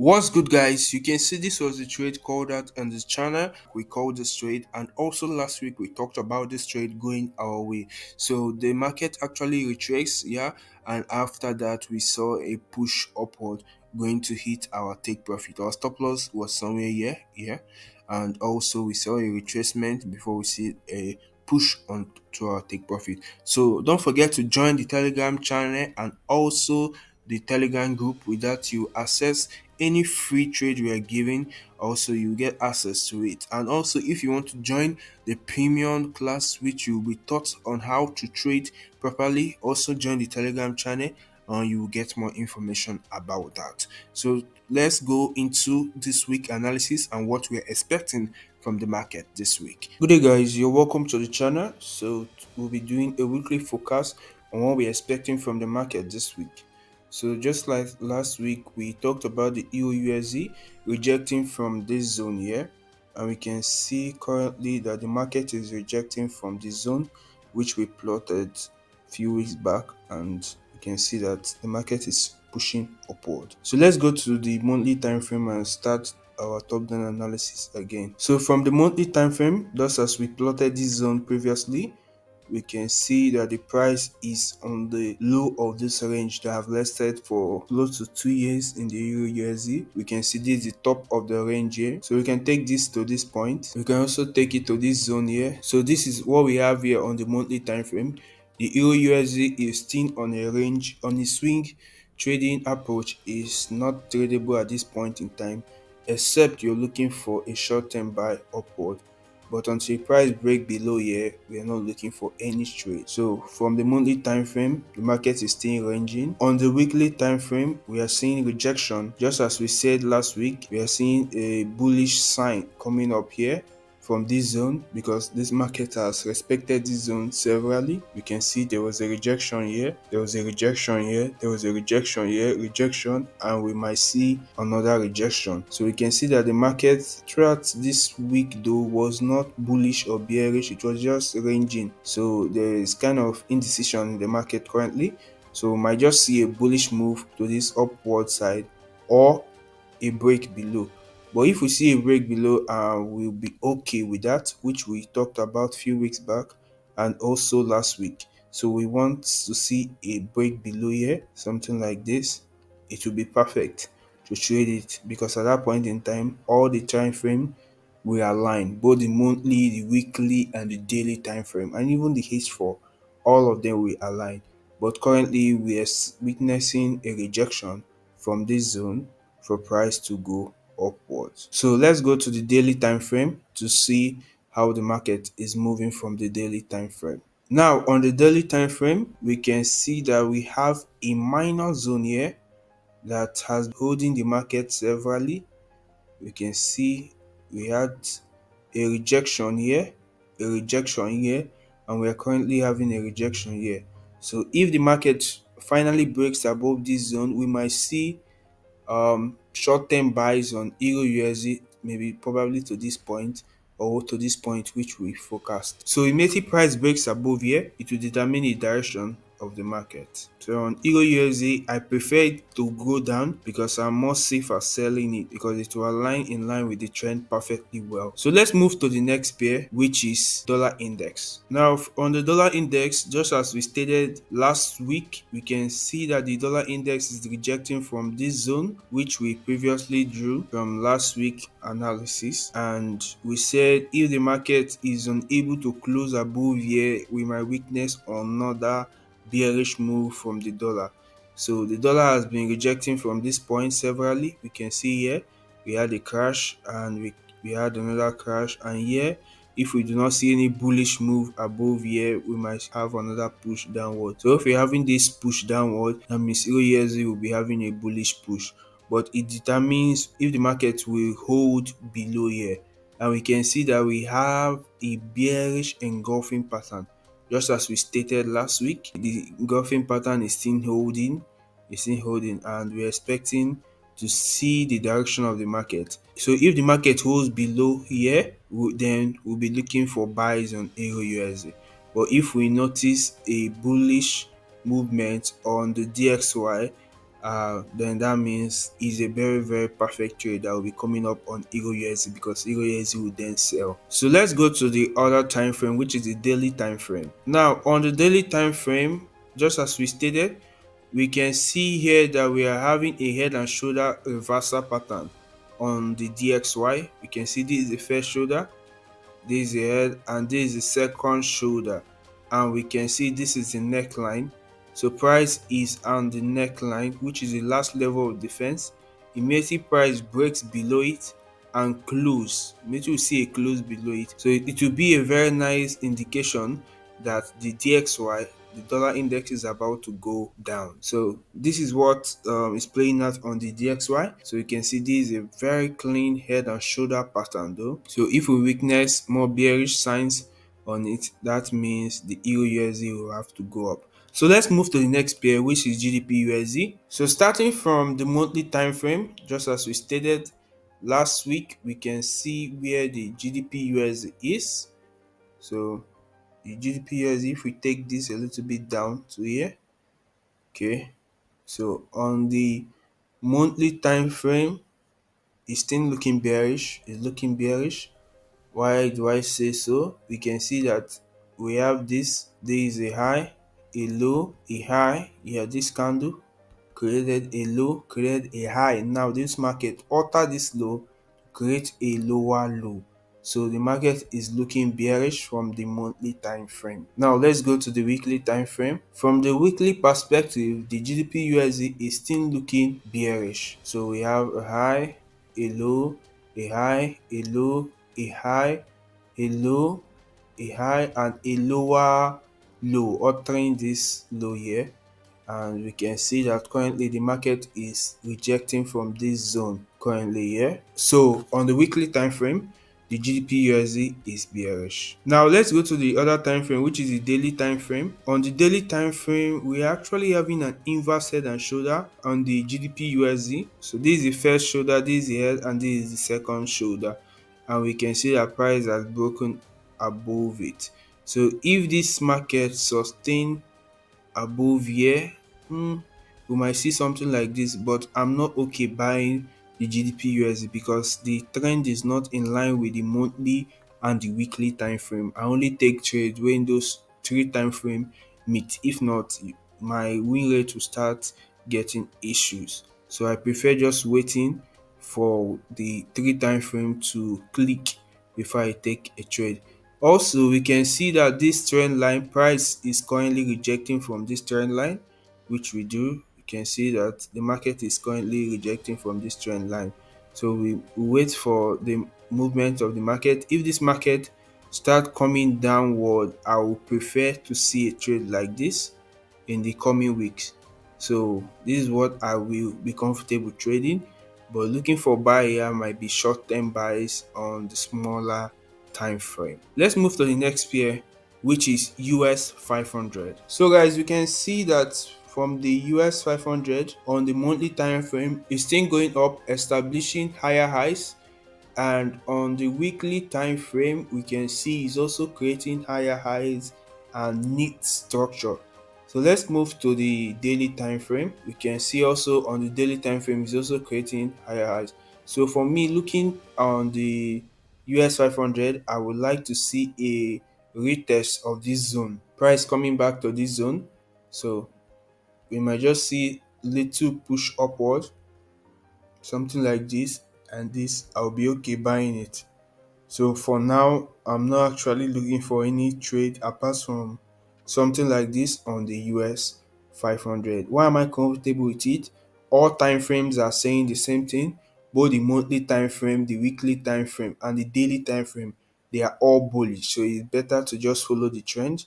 What's good, guys? You can see this was the trade called out on this channel. We called this trade, and also last week we talked about this trade going our way. So the market actually retraced, yeah, and after that we saw a push upward going to hit our take profit. Our stop loss was somewhere here, and also we saw a retracement before we see a push on to our take profit. So don't forget to join the Telegram channel and also the Telegram group. With that, you access any free trade we are giving. Also, you get access to it. And also, if you want to join the premium class, which you will be taught on how to trade properly, also join the Telegram channel and you will get more information about that. So let's go into this week analysis and what we're expecting from the market this week. Good day, guys, you're welcome to the channel. So we'll be doing a weekly focus on what we're expecting from the market this week. So just like last week, we talked about the EUR rejecting from this zone here, and we can see currently that the market is rejecting from this zone, which we plotted a few weeks back, and you can see that the market is pushing upward. So let's go to the monthly time frame and start our top down analysis again. So from the monthly time frame, just as we plotted this zone previously, we can see that the price is on the low of this range that have lasted for close to 2 years in the EUR. We can see this is the top of the range here, so we can take this to this point. We can also take it to this zone here. So this is what we have here on the monthly time frame. The EUR is still on a range, on a swing trading approach. Is not tradable at this point in time, except you're looking for a short-term buy upward. But until price break below here, we are not looking for any trade. So from the monthly time frame, the market is still ranging. On the weekly time frame, we are seeing rejection. Just as we said last week, we are seeing a bullish sign coming up here from this zone, because this market has respected this zone severally. We can see there was a rejection here, there was a rejection here, there was a rejection here, rejection, and we might see another rejection. So we can see that the market throughout this week though was not bullish or bearish, it was just ranging. So there is kind of indecision in the market currently. So we might just see a bullish move to this upward side or a break below. But if we see a break below, we'll be okay with that, which we talked about a few weeks back and also last week. So we want to see a break below here, something like this. It will be perfect to trade it, because at that point in time, all the time frame will align, both the monthly, the weekly, and the daily time frame, and even the H4, all of them will align. But currently, we are witnessing a rejection from this zone for price to go upwards. So let's go to the daily time frame to see how the market is moving from the daily time frame. Now on the daily time frame, we can see that we have a minor zone here that has been holding the market severally. We can see we had a rejection here, a rejection here, and we are currently having a rejection here. So if the market finally breaks above this zone, we might see short-term buys on EUR maybe probably to this point or to this point which we forecast. So immediately price breaks above here, it will determine the direction of the market. So on EUR, I prefer it to go down because I'm more safe at selling it, because it will align in line with the trend perfectly well. So let's move to the next pair, which is dollar index. Now on the dollar index, just as we stated last week, we can see that the dollar index is rejecting from this zone, which we previously drew from last week analysis, and we said if the market is unable to close above here, we might witness another bearish move from the dollar. So the dollar has been rejecting from this point severally. We can see here we had a crash and we had another crash, and here if we do not see any bullish move above here, we might have another push downward. So if we're having this push downward, that means EUR will be having a bullish push, but it determines if the market will hold below here. And we can see that we have a bearish engulfing pattern. Just as we stated last week, the engulfing pattern is still holding, and we're expecting to see the direction of the market. So if the market holds below here, then we'll be looking for buys on EUR. But if we notice a bullish movement on the DXY then that means it's a very very perfect trade that will be coming up on EUR because EUR will then sell. So let's go to the other time frame, which is the daily time frame. Now on the daily time frame, just as we stated, we can see here that we are having a head and shoulder reversal pattern on the DXY. We can see this is the first shoulder, this is the head, and this is the second shoulder, and we can see this is the neckline. So price is on the neckline, which is the last level of defense. Immediately price breaks below it and close. Maybe we see a close below it, so it will be a very nice indication that the DXY, the dollar index, is about to go down. So this is what is playing out on the DXY. So you can see this is a very clean head and shoulder pattern though. So if we witness more bearish signs on it, that means the EUR/USD will have to go up. So let's move to the next pair, which is GBP/USD. So starting from the monthly time frame, just as we stated last week, we can see where the GBP/USD is. So the GBP/USD, if we take this a little bit down to here, okay, so on the monthly time frame, it's still looking bearish. It's looking bearish. Why do I say so? We can see that we have this. There is a high, a low, a high. Yeah, this candle created a low, created a high. Now this market alter this low, create a lower low. So the market is looking bearish from the monthly time frame. Now let's go to the weekly time frame. From the weekly perspective, the GBP/USD is still looking bearish. So we have a high, a low, a high, a low, a high, a low, a high, and a lower low, altering this low here. And we can see that currently the market is rejecting from this zone currently here. So on the weekly time frame, the GBP/USD is bearish. Now let's go to the other time frame, which is the daily time frame. On the daily time frame, we are actually having an inverse head and shoulder on the GBP/USD. So this is the first shoulder, this is the head, and this is the second shoulder, and we can see that price has broken above it. So if this market sustain above here, we might see something like this, but I'm not okay buying the GBP/USD because the trend is not in line with the monthly and the weekly time frame. I only take trades when those three time frame meet. If not, my win rate will start getting issues. So I prefer just waiting for the three time frame to click before I take a trade. Also, we can see that this trend line price is currently rejecting from this trend line, which we do. You can see that the market is currently rejecting from this trend line. So we wait for the movement of the market. If this market start coming downward, I would prefer to see a trade like this in the coming weeks. So this is what I will be comfortable trading, but looking for buy here might be short-term buys on the smaller time frame. Let's move to the next pair, which is US 500. So guys, you can see that from the US 500 on the monthly time frame, it's still going up, establishing higher highs, and on the weekly time frame we can see it's also creating higher highs and neat structure. So let's move to the daily time frame. We can see also on the daily time frame is also creating higher highs. So for me, looking on the US 500, I would like to see a retest of this zone, price coming back to this zone. So we might just see little push upward, something like this, and this I'll be okay buying it. So for now, I'm not actually looking for any trade apart from something like this on the US 500. Why am I comfortable with it? All time frames are saying the same thing. Both the monthly time frame, the weekly time frame, and the daily time frame, they are all bullish. So it's better to just follow the trend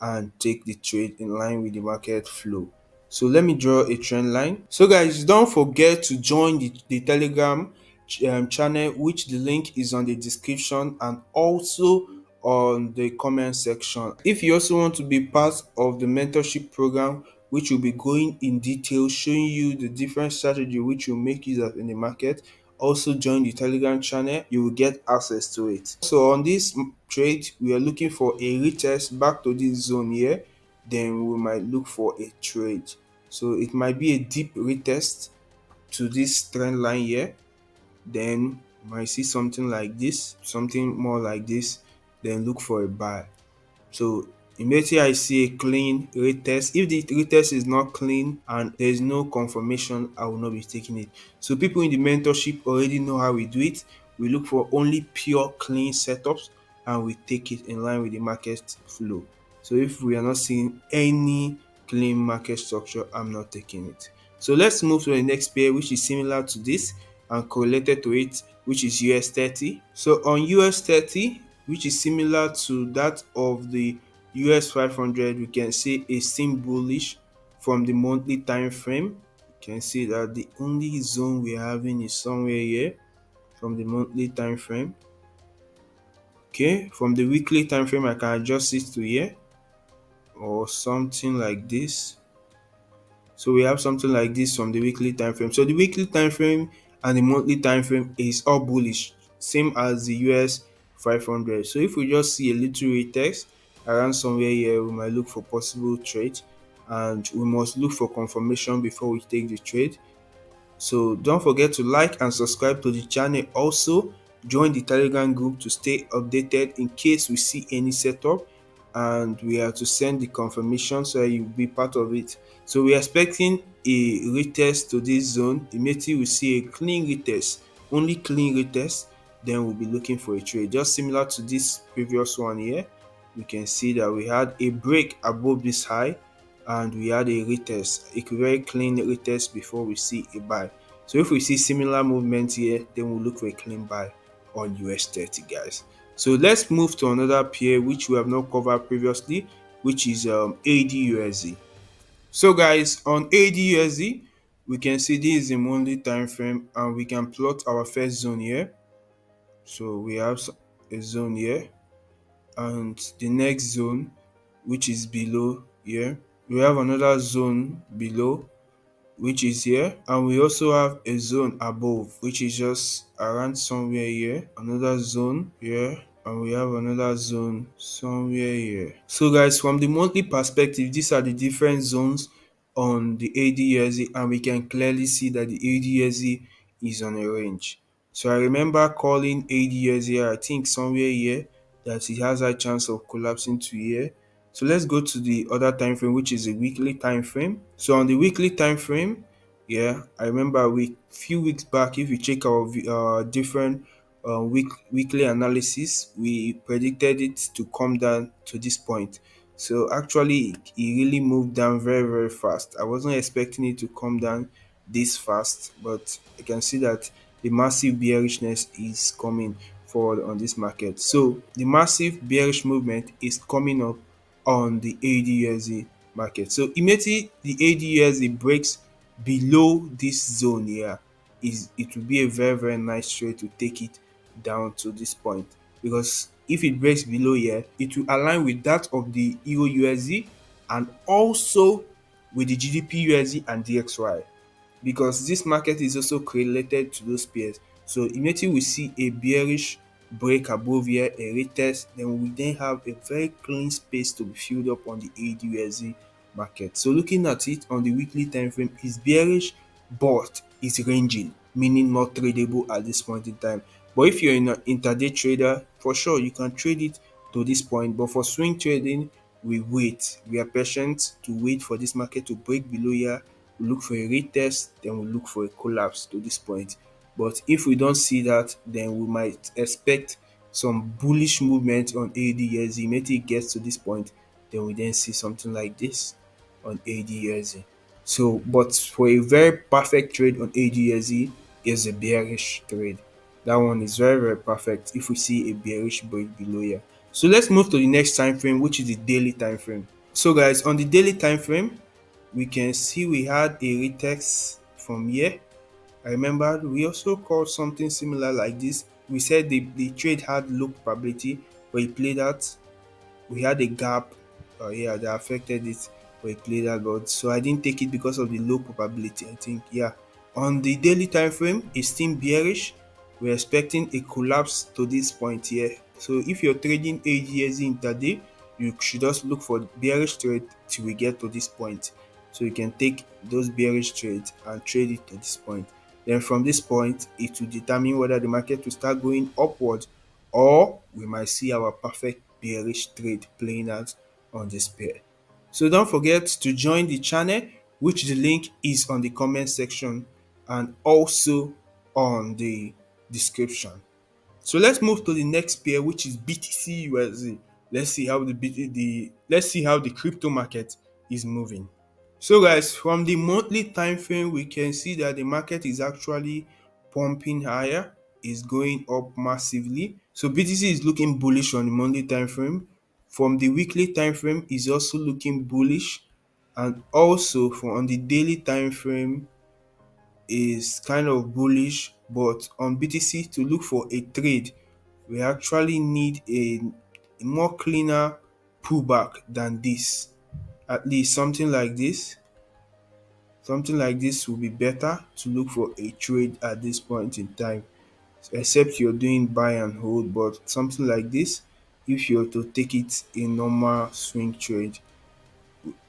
and take the trade in line with the market flow. So let me draw a trend line. So guys, don't forget to join the Telegram channel, which the link is on the description and also on the comment section. If you also want to be part of the mentorship program, which will be going in detail, showing you the different strategy which will make use of in the market, also join the Telegram channel. You will get access to it. So on this trade, we are looking for a retest back to this zone here, then we might look for a trade. So it might be a deep retest to this trend line here, then you might see something like this, something more like this, then look for a buy. So immediately I see a clean retest. If the retest is not clean and there is no confirmation, I will not be taking it. So people in the mentorship already know how we do it. We look for only pure clean setups and we take it in line with the market flow. So if we are not seeing any clean market structure, I'm not taking it. So let's move to the next pair, which is similar to this and correlated to it, which is US 30. So on US 30, which is similar to that of the US 500, we can see a seen bullish from the monthly time frame. You can see that the only zone we're having is somewhere here from the monthly time frame. Okay, from the weekly time frame, I can adjust it to here or something like this. So we have something like this from the weekly time frame. So the weekly time frame and the monthly time frame is all bullish, same as the US 500. So if we just see a little retest around somewhere here, we might look for possible trade, and we must look for confirmation before we take the trade. So don't forget to like and subscribe to the channel. Also, join the Telegram group to stay updated in case we see any setup and we are to send the confirmation so you'll be part of it. So we're expecting a retest to this zone. Immediately we see a clean retest, only clean retest, then we'll be looking for a trade. Just similar to this previous one here, we can see that we had a break above this high and we had a retest, a very clean retest before we see a buy. So if we see similar movement here, then we'll look for a clean buy on US 30, guys. So let's move to another pair which we have not covered previously, which is AD/USD. So guys, on AD/USD, we can see this is a monthly time frame and we can plot our first zone here. So we have a zone here and the next zone, which is below here. We have another zone below, which is here, and we also have a zone above, which is just around somewhere here, another zone here, and we have another zone somewhere here. So guys, from the monthly perspective, these are the different zones on the AD/USD, and we can clearly see that the AD/USD is on a range. So I remember calling AD/USD, I think somewhere here, that it has a chance of collapsing to here. So let's go to the other time frame, which is a weekly time frame. So on the weekly time frame, yeah, I remember few weeks back, if you check our different weekly analysis, we predicted it to come down to this point. So actually, it really moved down very fast. I wasn't expecting it to come down this fast, but I can see that the massive bearishness is coming forward on this market. So the massive bearish movement is coming up on the AD/USD market. So immediately the AD/USD breaks below this zone here, it will be a very nice trade to take it down to this point, because if it breaks below here, it will align with that of the EUR/USD and also with the GBP/USD and DXY, because this market is also correlated to those pairs. So immediately we see a bearish break above here, a retest, then we then have a very clean space to be filled up on the AD/USD market. So looking at it on the weekly time frame, is bearish but is ranging, meaning not tradable at this point in time. But if you're an intraday trader, for sure you can trade it to this point. But for swing trading, we wait. We are patient to wait for this market to break below here. We look for a retest, then we look for a collapse to this point. But if we don't see that, then we might expect some bullish movement on AD/USD. Immediately it gets to this point, then we then see something like this on AD/USD. So, but for a very perfect trade on AD/USD is a bearish trade. That one is very perfect if we see a bearish break below here. So let's move to the next time frame, which is the daily time frame. So guys, on the daily time frame, we can see we had a retest from here. I remember we also called something similar like this. We said the trade had low probability, but it played out. We had a gap yeah, that affected it, but it played out. But so I didn't take it because of the low probability, I think. Yeah, on the daily time frame, it's still bearish. We're expecting a collapse to this point here. So if you're trading AD/USD intraday, you should just look for bearish trade till we get to this point. So you can take those bearish trades and trade it to this point. Then from this point, it will determine whether the market will start going upward, or we might see our perfect bearish trade playing out on this pair. So don't forget to join the channel, which the link is on the comment section and also on the description. So let's move to the next pair, which is BTC USD. Let's see how the crypto market is moving. So guys, from the monthly time frame, we can see that the market is actually pumping higher, is going up massively. So BTC is looking bullish on the monthly time frame. From the weekly time frame is also looking bullish, and also on the daily time frame is kind of bullish. But on BTC, to look for a trade, we actually need a more cleaner pullback than this. At least something like this will be better to look for a trade at this point in time, except you're doing buy and hold. But something like this, if you're to take it a normal swing trade,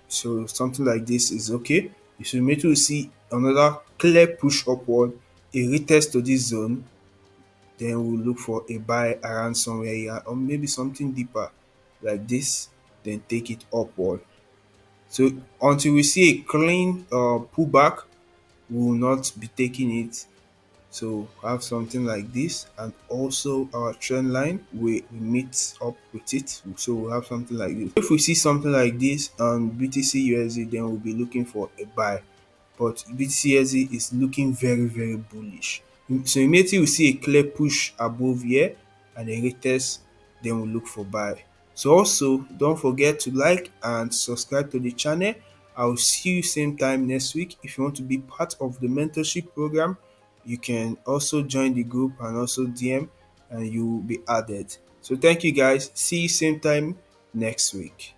so something like this is okay. If you may to see another clear push upward, a retest to this zone, then we'll look for a buy around somewhere here, or maybe something deeper like this, then take it upward. So until we see a clean pullback, we will not be taking it. So have something like this, and also our trend line, we meet up with it. So we'll have something like this. If we see something like this on BTC USD, then we'll be looking for a buy. But BTC USD is looking very, very bullish. So immediately we see a clear push above here and a retest, then we look for buy. So also don't forget to like and subscribe to the channel. I'll see you same time next week. If you want to be part of the mentorship program, you can also join the group and also DM, and you will be added. So thank you guys. See you same time next week.